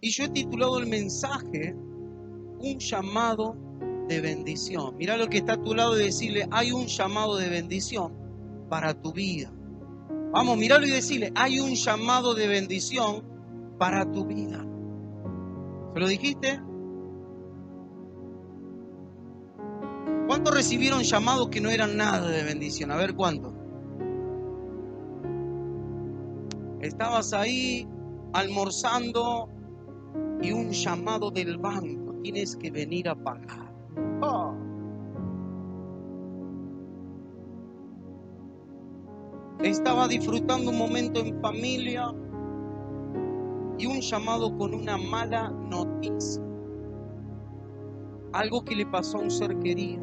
Y yo he titulado el mensaje Un llamado de bendición. Mira lo que está a tu lado y decirle: hay un llamado de bendición para tu vida. Vamos, míralo y decirle: hay un llamado de bendición para tu vida. ¿Se lo dijiste? ¿Cuántos recibieron llamados que no eran nada de bendición? A ver, ¿cuántos? Estabas ahí almorzando y un llamado del banco: tienes que venir a pagar. Oh. Estaba disfrutando un momento en familia y un llamado con una mala noticia. Algo que le pasó a un ser querido.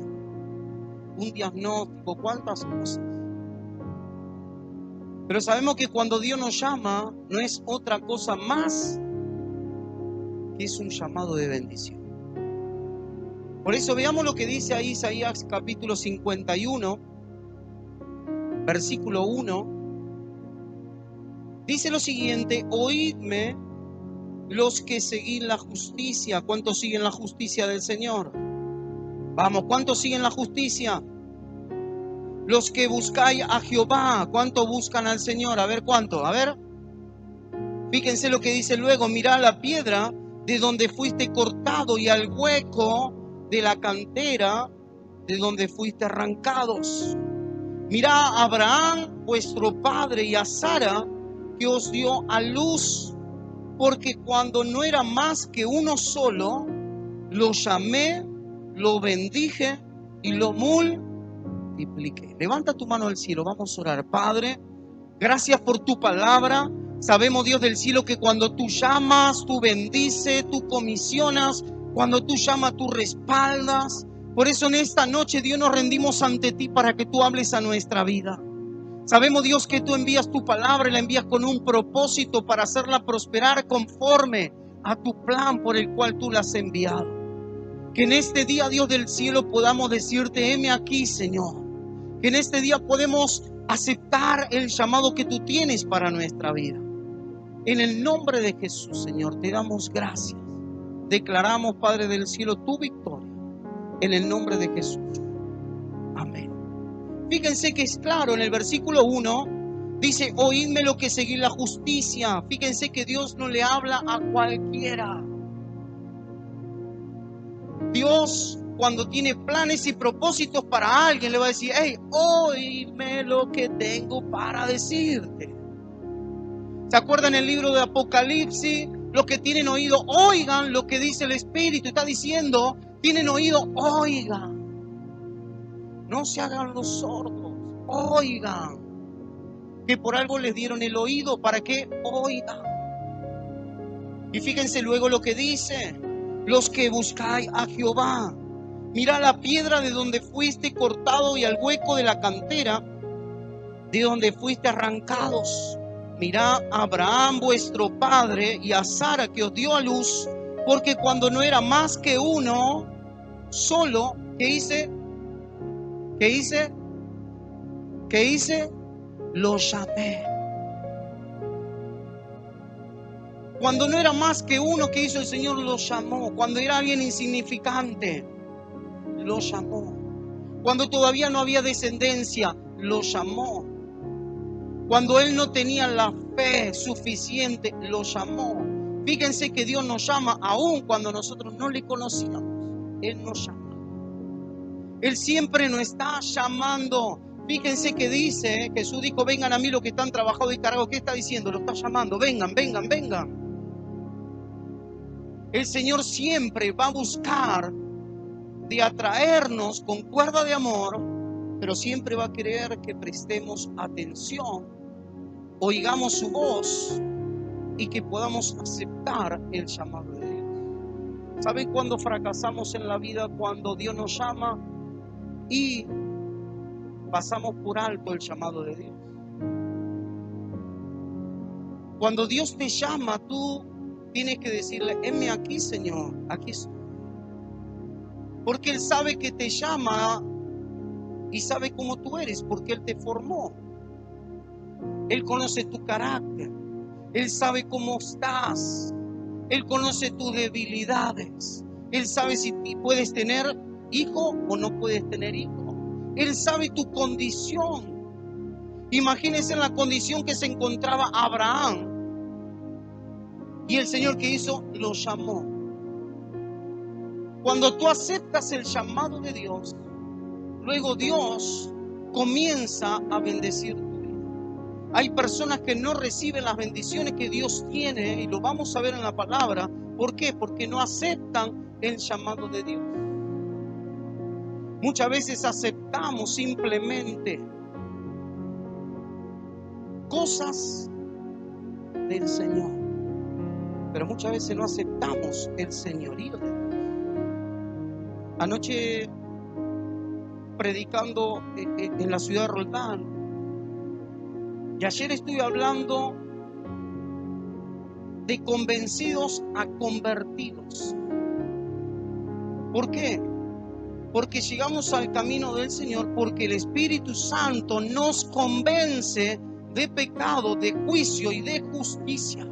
Un diagnóstico, cuántas cosas. Pero sabemos que cuando Dios nos llama, no es otra cosa más que es un llamado de bendición. Por eso veamos lo que dice ahí Isaías capítulo 51, versículo 1. Dice lo siguiente: oídme los que seguís la justicia. ¿Cuántos siguen la justicia del Señor? Vamos, ¿cuántos siguen la justicia? Los que buscáis a Jehová. ¿Cuántos buscan al Señor? A ver, ¿cuánto? A ver. Fíjense lo que dice luego: mirad la piedra de donde fuiste cortado y al hueco de la cantera de donde fuiste arrancados. Mirad a Abraham vuestro padre y a Sara que os dio a luz, porque cuando no era más que uno solo, lo llamé, lo bendije y lo multipliqué. Levanta tu mano al cielo, vamos a orar. Padre, gracias por tu palabra. Sabemos, Dios del cielo, que cuando tú llamas, tú bendices, tú comisionas. Cuando tú llamas, tú respaldas. Por eso en esta noche, Dios, nos rendimos ante ti para que tú hables a nuestra vida. Sabemos, Dios, que tú envías tu palabra y la envías con un propósito para hacerla prosperar conforme a tu plan por el cual tú la has enviado. Que en este día, Dios del cielo, podamos decirte: heme aquí, Señor. Que en este día podemos aceptar el llamado que tú tienes para nuestra vida. En el nombre de Jesús, Señor, te damos gracias. Declaramos, Padre del cielo, tu victoria. En el nombre de Jesús. Amén. Fíjense que es claro en el versículo 1. Dice: oídme lo que seguís la justicia. Fíjense que Dios no le habla a cualquiera. Dios, cuando tiene planes y propósitos para alguien, le va a decir: hey, oídme lo que tengo para decirte. ¿Se acuerdan el libro de Apocalipsis? Los que tienen oído, oigan lo que dice el Espíritu. Está diciendo: tienen oído, oigan. No se hagan los sordos, oigan. Que por algo les dieron el oído, para que oigan. Y fíjense luego lo que dice: los que buscáis a Jehová. Mira la piedra de donde fuiste cortado y al hueco de la cantera de donde fuiste arrancados. Mirá a Abraham vuestro padre y a Sara que os dio a luz, porque cuando no era más que uno solo, ¿qué hice? ¿Qué hice? ¿Qué hice? Lo llamé. Cuando no era más que uno, ¿qué hizo el Señor? Lo llamó. Cuando era alguien insignificante, lo llamó. Cuando todavía no había descendencia, lo llamó. Cuando él no tenía la fe suficiente, lo llamó. Fíjense que Dios nos llama aún cuando nosotros no le conocíamos. Él nos llama. Él siempre nos está llamando. Fíjense que dice, Jesús dijo: vengan a mí los que están trabajados y cargados. ¿Qué está diciendo? Lo está llamando. Vengan, vengan, vengan. El Señor siempre va a buscar de atraernos con cuerda de amor, pero siempre va a querer que prestemos atención, oigamos su voz y que podamos aceptar el llamado de Dios. ¿Saben cuándo fracasamos en la vida? Cuando Dios nos llama y pasamos por alto el llamado de Dios. Cuando Dios te llama, tú tienes que decirle: heme aquí, Señor, aquí estoy. Porque Él sabe que te llama y sabe cómo tú eres, porque Él te formó. Él conoce tu carácter. Él sabe cómo estás. Él conoce tus debilidades. Él sabe si puedes tener hijo o no puedes tener hijo. Él sabe tu condición. Imagínense en la condición que se encontraba Abraham. Y el Señor, ¿qué hizo? Lo llamó. Cuando tú aceptas el llamado de Dios, luego Dios comienza a bendecir tu vida. Hay personas que no reciben las bendiciones que Dios tiene, y lo vamos a ver en la palabra. ¿Por qué? Porque no aceptan el llamado de Dios. Muchas veces aceptamos simplemente cosas del Señor, pero muchas veces no aceptamos el señorío de Dios. Anoche, predicando en la ciudad de Roldán, y ayer estuve hablando de convencidos a convertidos. ¿Por qué? Porque llegamos al camino del Señor, porque el Espíritu Santo nos convence de pecado, de juicio y de justicia.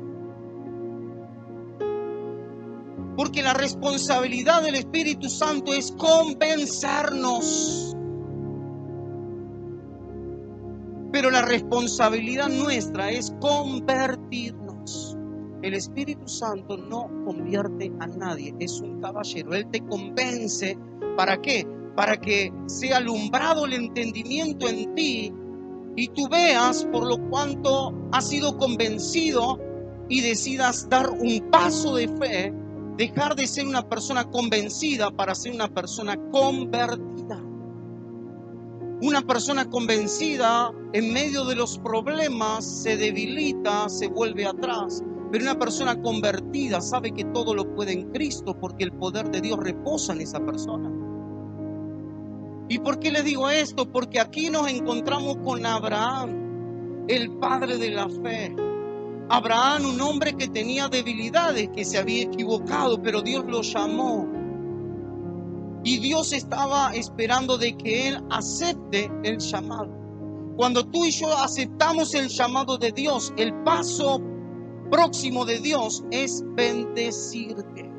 Porque la responsabilidad del Espíritu Santo es convencernos. Pero la responsabilidad nuestra es convertirnos. El Espíritu Santo no convierte a nadie, es un caballero. Él te convence. ¿Para qué? Para que sea alumbrado el entendimiento en ti y tú veas por lo cuanto has sido convencido y decidas dar un paso de fe, dejar de ser una persona convencida para ser una persona convertida. Una persona convencida en medio de los problemas se debilita, se vuelve atrás. Pero una persona convertida sabe que todo lo puede en Cristo, porque el poder de Dios reposa en esa persona. ¿Y por qué les digo esto? Porque aquí nos encontramos con Abraham, el padre de la fe. Abraham, un hombre que tenía debilidades, que se había equivocado, pero Dios lo llamó. Y Dios estaba esperando de que él acepte el llamado. Cuando tú y yo aceptamos el llamado de Dios, el paso próximo de Dios es bendecirte.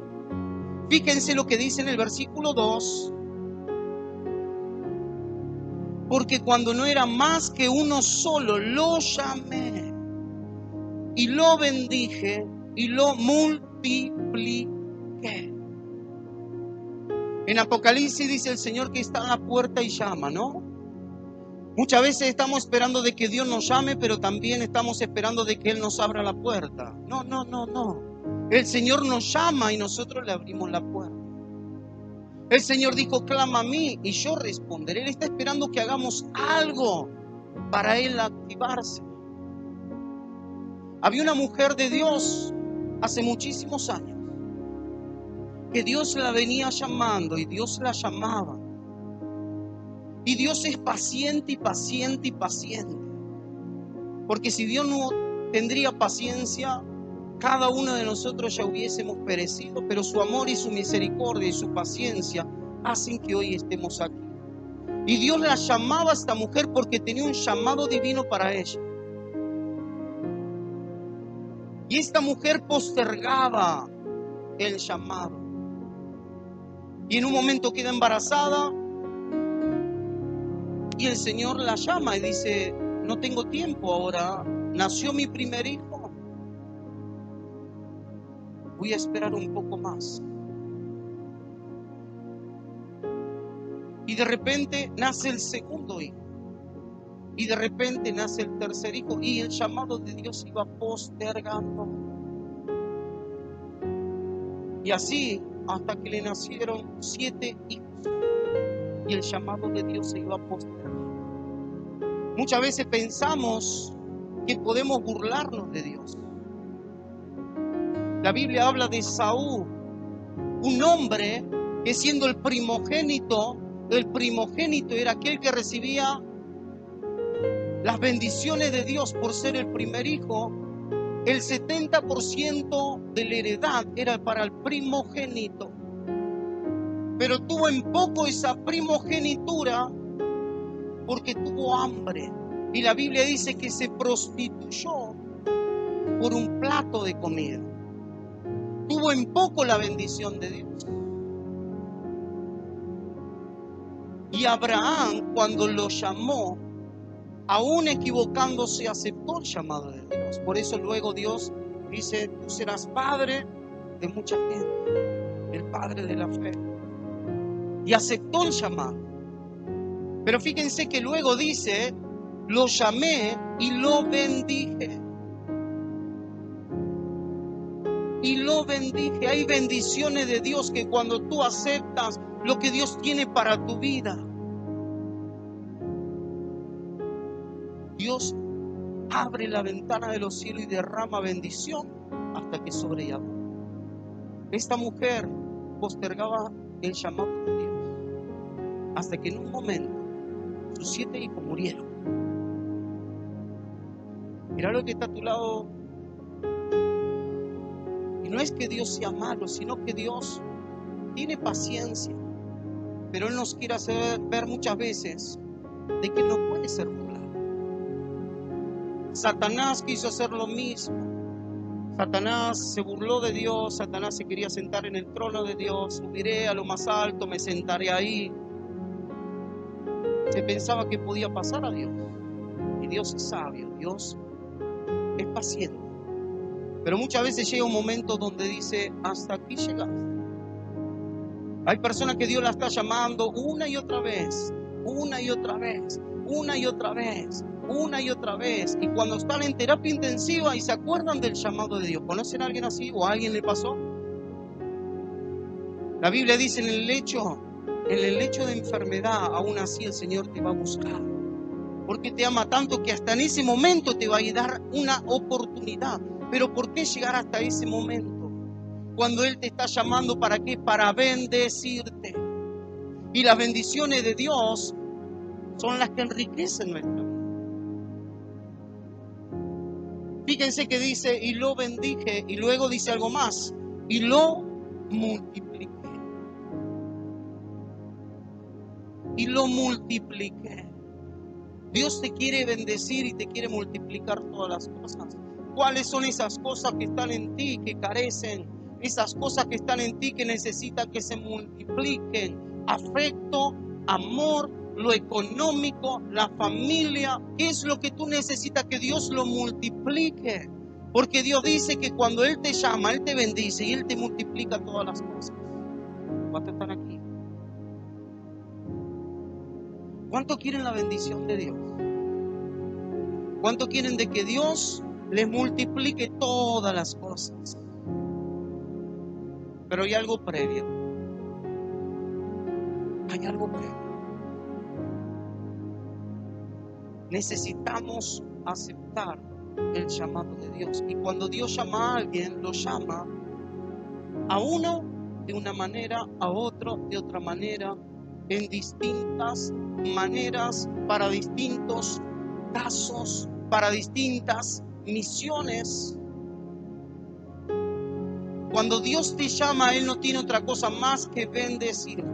Fíjense lo que dice en el versículo 2. Porque cuando no era más que uno solo, lo llamé y lo bendije y lo multipliqué. En Apocalipsis dice el Señor que está a la puerta y llama, ¿no? Muchas veces estamos esperando de que Dios nos llame, pero también estamos esperando de que Él nos abra la puerta. No. El Señor nos llama y nosotros le abrimos la puerta. El Señor dijo, clama a mí y yo responderé. Él está esperando que hagamos algo para Él activarse. Había una mujer de Dios hace muchísimos años que Dios la venía llamando y Dios la llamaba. Y Dios es paciente y paciente y paciente. Porque si Dios no tendría paciencia, cada uno de nosotros ya hubiésemos perecido, pero su amor y su misericordia y su paciencia hacen que hoy estemos aquí. Y Dios la llamaba a esta mujer porque tenía un llamado divino para ella. Y esta mujer postergaba el llamado. Y en un momento queda embarazada y el Señor la llama y dice, no tengo tiempo ahora, nació mi primer hijo. Voy a esperar un poco más. Y de repente nace el segundo hijo. Y de repente nace el tercer hijo. Y el llamado de Dios iba postergando. Y así hasta que le nacieron 7 hijos. Y el llamado de Dios se iba postergando. Muchas veces pensamos que podemos burlarnos de Dios. La Biblia habla de Saúl, un hombre que siendo el primogénito era aquel que recibía las bendiciones de Dios por ser el primer hijo. El 70% de la heredad era para el primogénito, pero tuvo en poco esa primogenitura porque tuvo hambre. Y la Biblia dice que se prostituyó por un plato de comida. tuvo en poco la bendición de Dios. Y Abraham, cuando lo llamó, aún equivocándose, aceptó el llamado de Dios. Por eso luego Dios dice: tú serás padre de mucha gente, el padre de la fe. Y aceptó el llamado. Pero fíjense que luego dice: lo llamé y lo bendije. Y lo bendije. Hay bendiciones de Dios que cuando tú aceptas lo que Dios tiene para tu vida, Dios abre la ventana de los cielos y derrama bendición hasta que sobreabunda. Esta mujer postergaba el llamado de Dios hasta que en un momento sus 7 hijos murieron. Mira lo que está a tu lado. Y no es que Dios sea malo, sino que Dios tiene paciencia, pero Él nos quiere hacer ver muchas veces de que no puede ser burlado. Satanás quiso hacer lo mismo. Satanás se burló de Dios. Satanás se quería sentar en el trono de Dios. Subiré a lo más alto, me sentaré ahí. Se pensaba que podía pasar a Dios. Y Dios es sabio, Dios es paciente. Pero muchas veces llega un momento donde dice: hasta aquí llegaste. Hay personas que Dios la está llamando una y otra vez, una y otra vez, una y otra vez, una y otra vez. Y cuando están en terapia intensiva y se acuerdan del llamado de Dios. ¿Conocen a alguien así o a alguien le pasó? La Biblia dice: en el lecho de enfermedad, aún así el Señor te va a buscar. Porque te ama tanto que hasta en ese momento te va a dar una oportunidad. Pero ¿por qué llegar hasta ese momento? Cuando Él te está llamando, ¿para qué? Para bendecirte. Y las bendiciones de Dios son las que enriquecen nuestra vida. Fíjense que dice: y lo bendije, y luego dice algo más: y lo multipliqué. Y lo multipliqué. Dios te quiere bendecir y te quiere multiplicar todas las cosas. ¿Cuáles son esas cosas que están en ti que carecen? Esas cosas que están en ti que necesitan que se multipliquen. Afecto, amor, lo económico, la familia. ¿Qué es lo que tú necesitas que Dios lo multiplique? Porque Dios dice que cuando Él te llama, Él te bendice y Él te multiplica todas las cosas. ¿Cuántos están aquí? ¿Cuánto quieren la bendición de Dios? ¿Cuánto quieren de que Dios les multiplique todas las cosas? Pero hay algo previo. Hay algo previo. Necesitamos aceptar el llamado de Dios. Y cuando Dios llama a alguien, lo llama a uno de una manera, a otro de otra manera, en distintas maneras, para distintos casos, para distintas misiones. Cuando Dios te llama, Él no tiene otra cosa más que bendecir.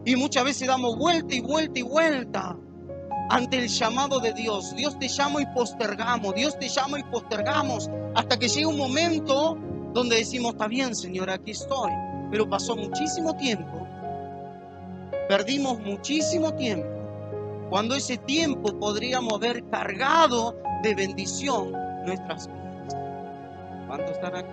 Y muchas veces damos vuelta y vuelta y vuelta ante el llamado de Dios. Dios te llama y postergamos, Dios te llama y postergamos, hasta que llega un momento donde decimos: está bien, Señor, aquí estoy. Pero pasó muchísimo tiempo, perdimos muchísimo tiempo, cuando ese tiempo podríamos haber cargado de bendición nuestras vidas. ¿Cuántos están aquí?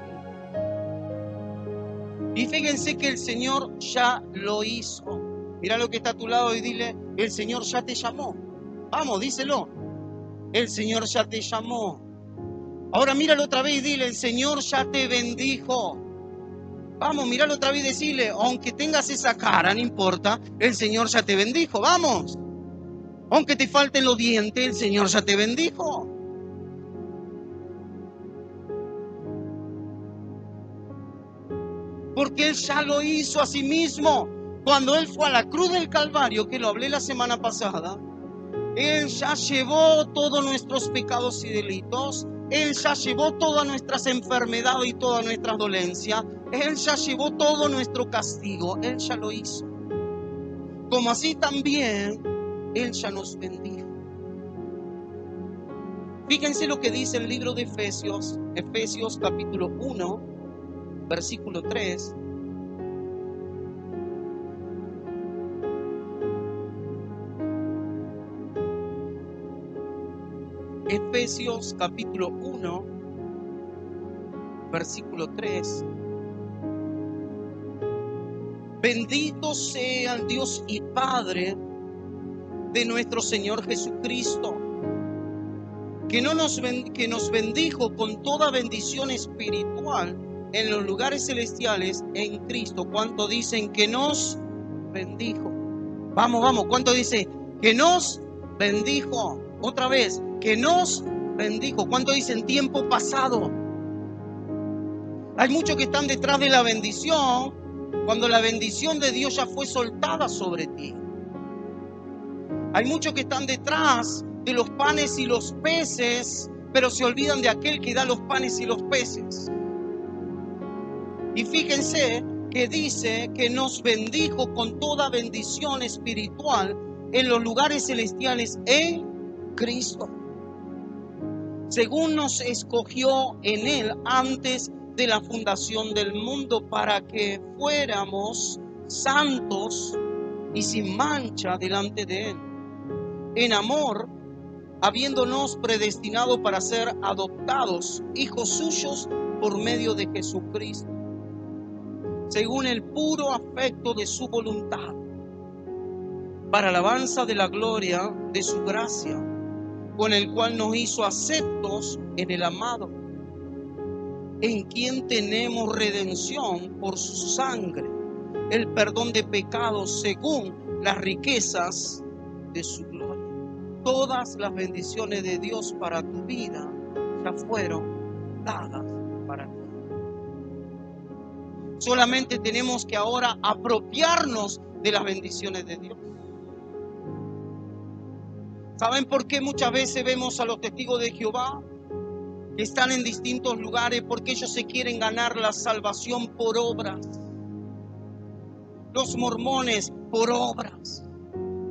Y fíjense que el Señor ya lo hizo. Mira lo que está a tu lado y dile: el Señor ya te llamó. Vamos, díselo. El Señor ya te llamó. Ahora míralo otra vez y dile: el Señor ya te bendijo. Vamos, míralo otra vez y decirle: aunque tengas esa cara, no importa, el Señor ya te bendijo. Vamos. Aunque te falten los dientes, el Señor ya te bendijo. Porque Él ya lo hizo a sí mismo. Cuando Él fue a la cruz del Calvario, que lo hablé la semana pasada, Él ya llevó todos nuestros pecados y delitos. Él ya llevó todas nuestras enfermedades y todas nuestras dolencias. Él ya llevó todo nuestro castigo. Él ya lo hizo. Como así también Él ya nos bendijo. Fíjense lo que dice el libro de Efesios, Efesios capítulo 1, versículo 3. Efesios capítulo 1, versículo 3. Bendito sea el Dios y Padre de nuestro Señor Jesucristo, que nos bendijo con toda bendición espiritual en los lugares celestiales en Cristo. ¿Cuánto dicen que nos bendijo? Vamos, ¿cuánto dice que nos bendijo? Otra vez, que nos bendijo. ¿Cuánto dicen tiempo pasado? Hay muchos que están detrás de la bendición cuando la bendición de Dios ya fue soltada sobre ti. Hay muchos que están detrás de los panes y los peces, pero se olvidan de aquel que da los panes y los peces. Y fíjense que dice que nos bendijo con toda bendición espiritual en los lugares celestiales en Cristo, según nos escogió en Él antes de la fundación del mundo, para que fuéramos santos y sin mancha delante de Él, en amor, habiéndonos predestinado para ser adoptados hijos suyos por medio de Jesucristo, según el puro afecto de su voluntad, para alabanza de la gloria de su gracia, con el cual nos hizo aceptos en el amado, en quien tenemos redención por su sangre, el perdón de pecados según las riquezas de su gloria. Todas las bendiciones de Dios para tu vida ya fueron dadas para ti. Solamente tenemos que ahora apropiarnos de las bendiciones de Dios. ¿Saben por qué muchas veces vemos a los testigos de Jehová que están en distintos lugares? Porque ellos se quieren ganar la salvación por obras. Los mormones por obras.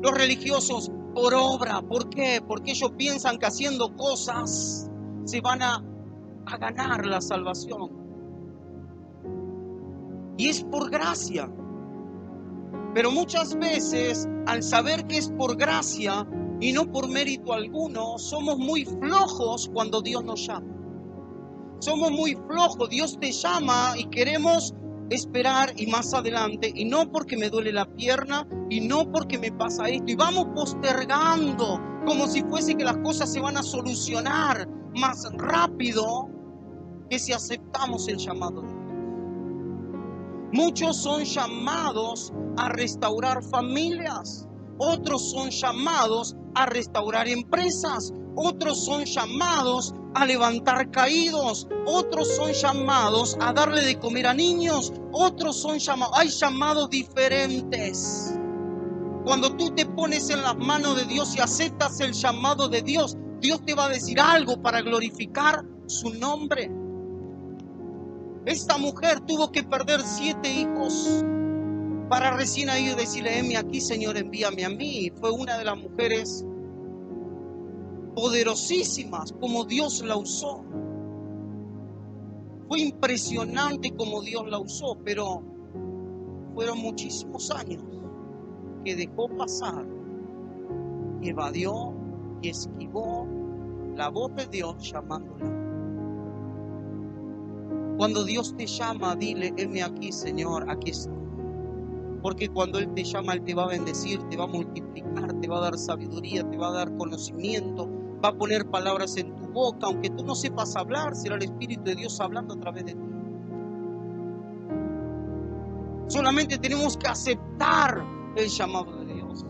Los religiosos por obra. ¿Por qué? Porque ellos piensan que haciendo cosas se van a ganar la salvación. Y es por gracia. Pero muchas veces, al saber que es por gracia y no por mérito alguno, somos muy flojos cuando Dios nos llama. Somos muy flojos. Dios te llama y queremos esperar y más adelante, y no porque me duele la pierna y no porque me pasa esto, y vamos postergando como si fuese que las cosas se van a solucionar más rápido que si aceptamos el llamado de Dios. Muchos son llamados a restaurar familias, otros son llamados a restaurar empresas, otros son llamados a levantar caídos, otros son llamados a darle de comer a niños, otros son llamados, hay llamados diferentes. Cuando tú te pones en las manos de Dios y aceptas el llamado de Dios, Dios te va a decir algo para glorificar su nombre. Esta mujer tuvo que perder 7 hijos para recién ahí decirle: heme aquí, Señor, envíame a mí. Fue una de las mujeres poderosísimas como Dios la usó. Fue impresionante como Dios la usó, pero fueron muchísimos años que dejó pasar y evadió y esquivó la voz de Dios llamándola. Cuando Dios te llama, dile: heme aquí, Señor, aquí estoy. Porque cuando Él te llama, Él te va a bendecir, te va a multiplicar, te va a dar sabiduría, te va a dar conocimiento, va a poner palabras en tu boca. Aunque tú no sepas hablar, será el Espíritu de Dios hablando a través de ti. Solamente tenemos que aceptar el llamado de Dios.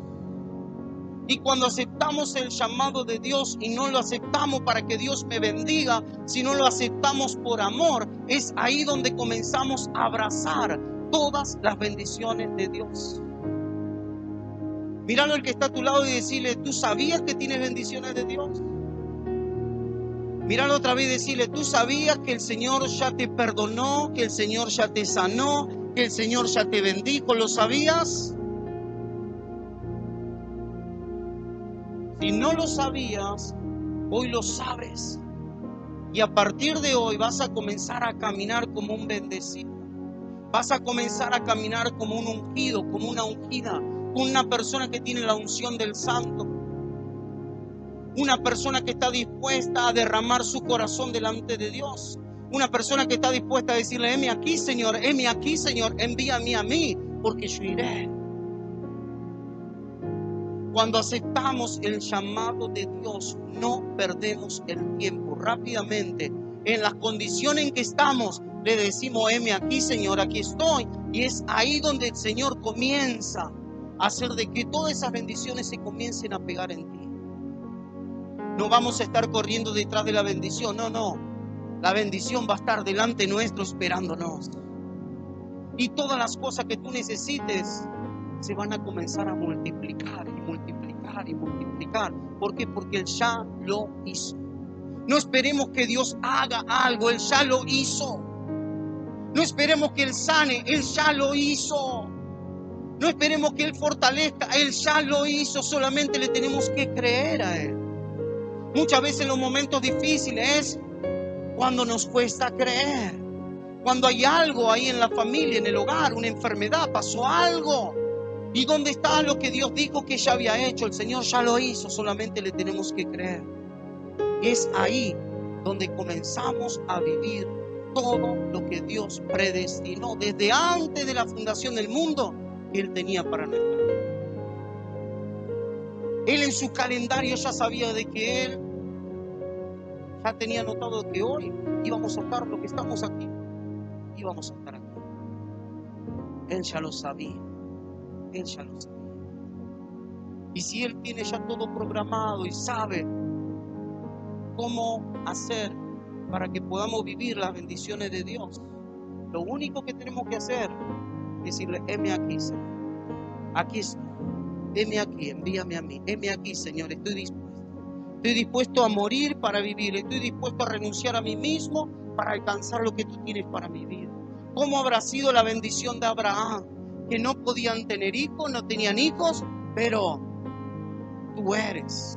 Y cuando aceptamos el llamado de Dios y no lo aceptamos para que Dios me bendiga, sino lo aceptamos por amor, es ahí donde comenzamos a abrazar todas las bendiciones de Dios. Míralo al que está a tu lado y decirle: ¿tú sabías que tienes bendiciones de Dios? Míralo otra vez y decirle: ¿tú sabías que el Señor ya te perdonó, que el Señor ya te sanó, que el Señor ya te bendijo? ¿Lo sabías? Si no lo sabías, hoy lo sabes. Y a partir de hoy vas a comenzar a caminar como un bendecido. Vas a comenzar a caminar como un ungido, como una ungida, una persona que tiene la unción del Santo. Una persona que está dispuesta a derramar su corazón delante de Dios. Una persona que está dispuesta a decirle: heme aquí, Señor, envíame a mí, porque yo iré. Cuando aceptamos el llamado de Dios, no perdemos el tiempo. Rápidamente, en las condiciones en que estamos, le decimos: heme aquí, Señor, aquí estoy. Y es ahí donde el Señor comienza a hacer de que todas esas bendiciones se comiencen a pegar en ti. No vamos a estar corriendo detrás de la bendición, no. La bendición va a estar delante nuestro esperándonos. Y todas las cosas que tú necesites se van a comenzar a multiplicar y multiplicar y multiplicar. ¿Por qué? Porque Él ya lo hizo. No esperemos que Dios haga algo, Él ya lo hizo. No esperemos que Él sane, Él ya lo hizo. No esperemos que Él fortalezca, Él ya lo hizo. Solamente le tenemos que creer a Él. Muchas veces en los momentos difíciles es cuando nos cuesta creer. Cuando hay algo ahí en la familia, en el hogar, una enfermedad, pasó algo. ¿Y dónde está lo que Dios dijo que ya había hecho? El Señor ya lo hizo, solamente le tenemos que creer. Y es ahí donde comenzamos a vivir todo lo que Dios predestinó desde antes de la fundación del mundo que Él tenía para nuestra vida. Él en su calendario ya sabía de que Él ya tenía anotado que hoy íbamos a estar, lo que estamos aquí, íbamos a estar aquí. Él ya lo sabía. Él ya lo sabía. Y si Él tiene ya todo programado y sabe cómo hacer para que podamos vivir las bendiciones de Dios, lo único que tenemos que hacer es decirle: heme aquí, Señor, aquí estoy, heme aquí, envíame a mí, heme aquí, Señor, estoy dispuesto a morir para vivir, estoy dispuesto a renunciar a mí mismo para alcanzar lo que tú tienes para mi vida. ¿Cómo habrá sido la bendición de Abraham? Que no podían tener hijos, no tenían hijos, pero tú eres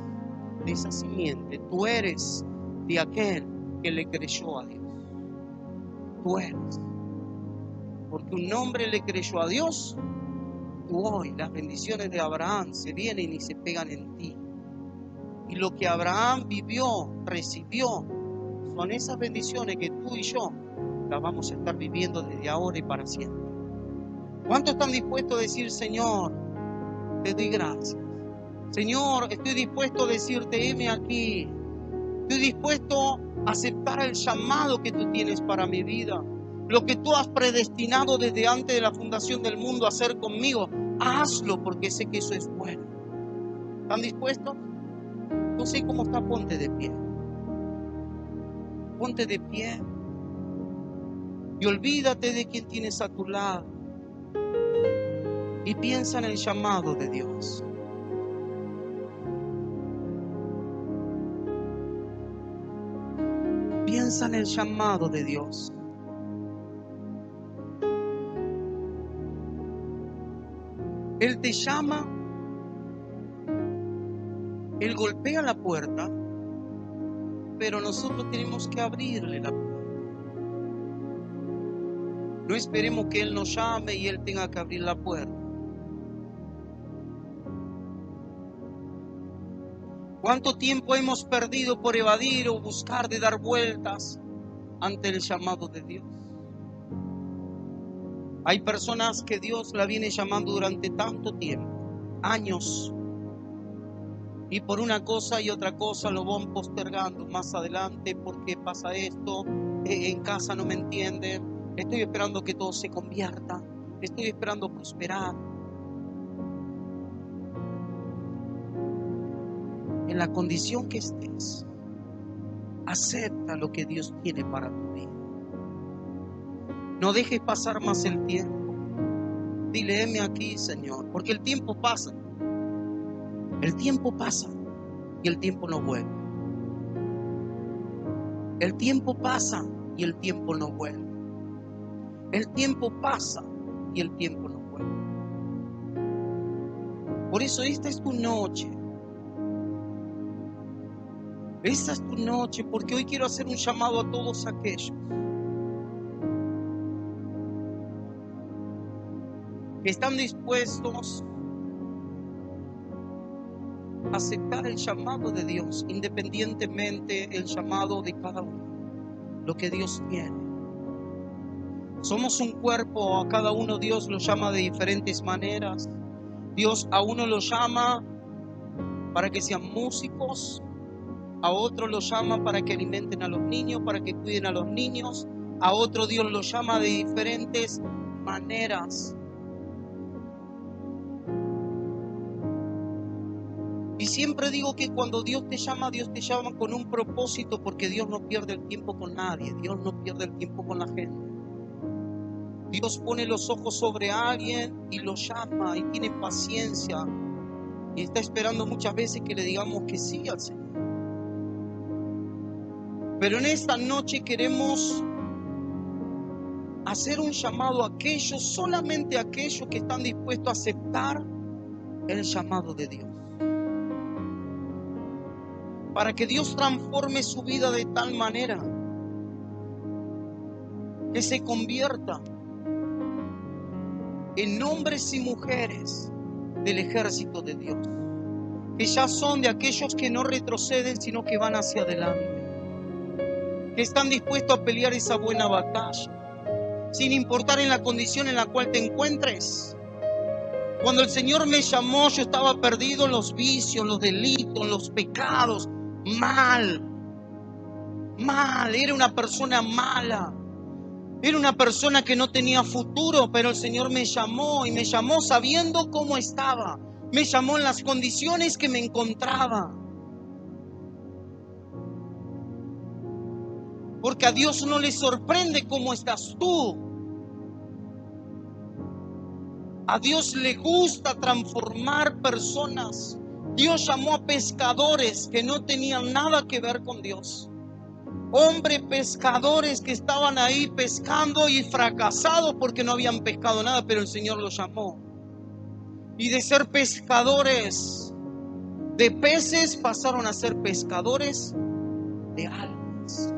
de esa simiente, tú eres de aquel que le creyó a Dios. Tú eres. Porque un hombre le creyó a Dios, tú hoy, las bendiciones de Abraham se vienen y se pegan en ti. Y lo que Abraham vivió, recibió, son esas bendiciones que tú y yo las vamos a estar viviendo desde ahora y para siempre. ¿Cuántos están dispuestos a decir: Señor, te doy gracias? Señor, estoy dispuesto a decirte: heme aquí. Estoy dispuesto a aceptar el llamado que tú tienes para mi vida. Lo que tú has predestinado desde antes de la fundación del mundo a hacer conmigo, hazlo, porque sé que eso es bueno. ¿Están dispuestos? No sé cómo está, ponte de pie. Ponte de pie. Y olvídate de quién tienes a tu lado. Y piensa en el llamado de Dios. Piensa en el llamado de Dios. Él te llama, Él golpea la puerta, pero nosotros tenemos que abrirle la puerta. No esperemos que Él nos llame y Él tenga que abrir la puerta. ¿Cuánto tiempo hemos perdido por evadir o buscar de dar vueltas ante el llamado de Dios? Hay personas que Dios la viene llamando durante tanto tiempo, años, y por una cosa y otra cosa lo van postergando más adelante porque pasa esto, en casa no me entienden, estoy esperando que todo se convierta, estoy esperando prosperar. En la condición que estés, acepta lo que Dios tiene para tu vida. No dejes pasar más el tiempo. Dile: heme aquí, Señor, porque el tiempo pasa. El tiempo pasa y el tiempo no vuelve. El tiempo pasa y el tiempo no vuelve. El tiempo pasa y el tiempo no vuelve. Por eso esta es tu noche. Esta es tu noche, porque hoy quiero hacer un llamado a todos aquellos que están dispuestos a aceptar el llamado de Dios, independientemente el llamado de cada uno, lo que Dios tiene. Somos un cuerpo, a cada uno Dios lo llama de diferentes maneras. Dios a uno lo llama para que sean músicos, a otro lo llama para que alimenten a los niños, para que cuiden a los niños, a otro Dios lo llama de diferentes maneras. Y siempre digo que cuando Dios te llama con un propósito, porque Dios no pierde el tiempo con nadie, Dios no pierde el tiempo con la gente. Dios pone los ojos sobre alguien y lo llama y tiene paciencia y está esperando muchas veces que le digamos que sí al Señor. Pero en esta noche queremos hacer un llamado a aquellos, solamente a aquellos que están dispuestos a aceptar el llamado de Dios, para que Dios transforme su vida de tal manera que se convierta en hombres y mujeres del ejército de Dios, que ya son de aquellos que no retroceden, sino que van hacia adelante, que están dispuestos a pelear esa buena batalla, sin importar en la condición en la cual te encuentres. Cuando el Señor me llamó, yo estaba perdido en los vicios, los delitos, los pecados, mal, era una persona mala. Era una persona que no tenía futuro, pero el Señor me llamó y me llamó sabiendo cómo estaba. Me llamó en las condiciones que me encontraba. Porque a Dios no le sorprende cómo estás tú. A Dios le gusta transformar personas. Dios llamó a pescadores que no tenían nada que ver con Dios. Hombres pescadores que estaban ahí pescando y fracasados porque no habían pescado nada, pero el Señor los llamó. Y de ser pescadores de peces pasaron a ser pescadores de almas.